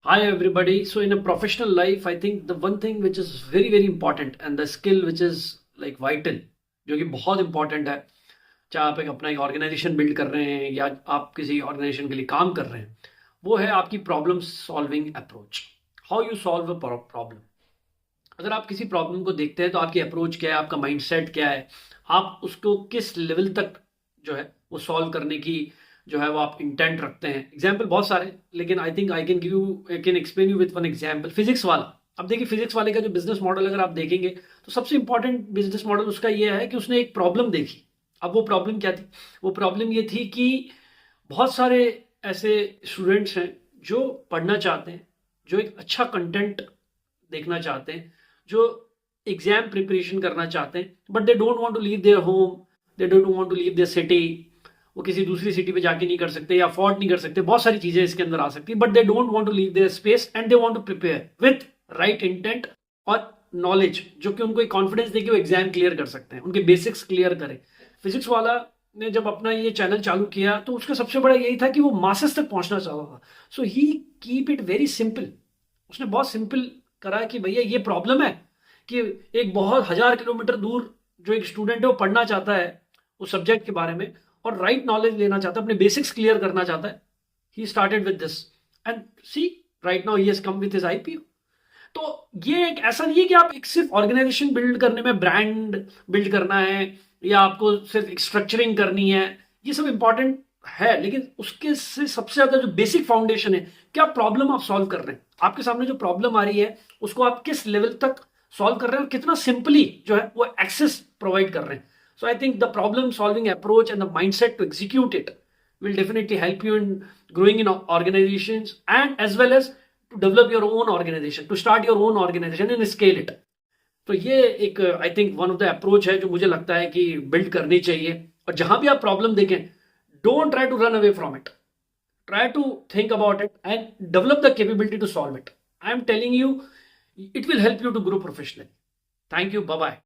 Hi everybody. So in a professional life, I think the one thing which is very important and the skill which is like vital, जो कि बहुत important है, चाहे आप एक अपना एक ऑर्गेनाइजेशन बिल्ड कर रहे हैं या आप किसी ऑर्गेनाइजेशन के लिए काम कर रहे हैं, वो है आपकी problem solving approach. How you solve a problem. अगर आप किसी प्रॉब्लम को देखते हैं तो आपकी अप्रोच क्या है, आपका माइंडसेट क्या है, आप उसको किस लेवल तक जो है वो सॉल्व करने की जो है वो आप इंटेंट रखते हैं। एग्जाम्पल बहुत सारे, लेकिन I think I can explain you with one example. Physics वाला, अब देखिए फिजिक्स वाले का जो बिजनेस मॉडल अगर आप देखेंगे तो सबसे इंपॉर्टेंट बिजनेस मॉडल उसका ये है कि उसने एक प्रॉब्लम देखी। अब वो प्रॉब्लम क्या थी? वो प्रॉब्लम ये थी कि बहुत सारे ऐसे स्टूडेंट्स हैं जो पढ़ना चाहते हैं, जो एक अच्छा कंटेंट देखना चाहते हैं, जो एग्जाम प्रिपरेशन करना चाहते हैं, but they don't want to leave their home, they don't want to leave their city. वो किसी दूसरी सिटी पे जाके नहीं कर सकते या अफोर्ड नहीं कर सकते, बहुत सारी चीजें इसके अंदर आ सकती है, but they don't want to leave their space and they want to prepare with right intent और नॉलेज, जो कि उनको एक कॉन्फिडेंस दे कि वो एग्जाम क्लियर कर सकते हैं, उनके बेसिक्स क्लियर करें। फिजिक्स वाला ने जब अपना ये चैनल चालू किया तो उसका सबसे बड़ा यही था कि वो मासेस तक पहुंचना चाहता था। सो ही कीप इट वेरी सिंपल। उसने बहुत सिंपल करा कि भैया ये प्रॉब्लम है कि एक बहुत 1000 किलोमीटर दूर जो एक स्टूडेंट है वो पढ़ना चाहता है उस सब्जेक्ट के बारे में और राइट नॉलेज लेना चाहता है, अपने बेसिक्स क्लियर करना चाहता है। He started with this and see right now he has come with his IPO. तो ये एक ऐसा नहीं है कि आप एक सिर्फ ऑर्गेनाइजेशन बिल्ड करने में ब्रांड बिल्ड करना है या आपको सिर्फ एक स्ट्रक्चरिंग करनी है। ये सब इंपॉर्टेंट है, लेकिन उसके से सबसे ज्यादा जो बेसिक फाउंडेशन है, क्या प्रॉब्लम आप सॉल्व कर रहे हैं, आपके सामने जो प्रॉब्लम आ रही है उसको आप किस लेवल तक सॉल्व कर रहे हैं और कितना सिंपली जो है वो एक्सेस प्रोवाइड कर रहे हैं। So I think the problem solving approach and the mindset to execute it will definitely help you in growing in organizations and as well as to develop your own organization, to start your own organization and scale it. तो ये एक I think one of the approach है जो मुझे लगता है कि build करनी चाहिए। और जहां भी आप प्रॉब्लम देखें, don't try to run away from it, try to think about it and develop the capability to solve it. I am telling you, it will help you to grow professionally. Thank you. Bye bye.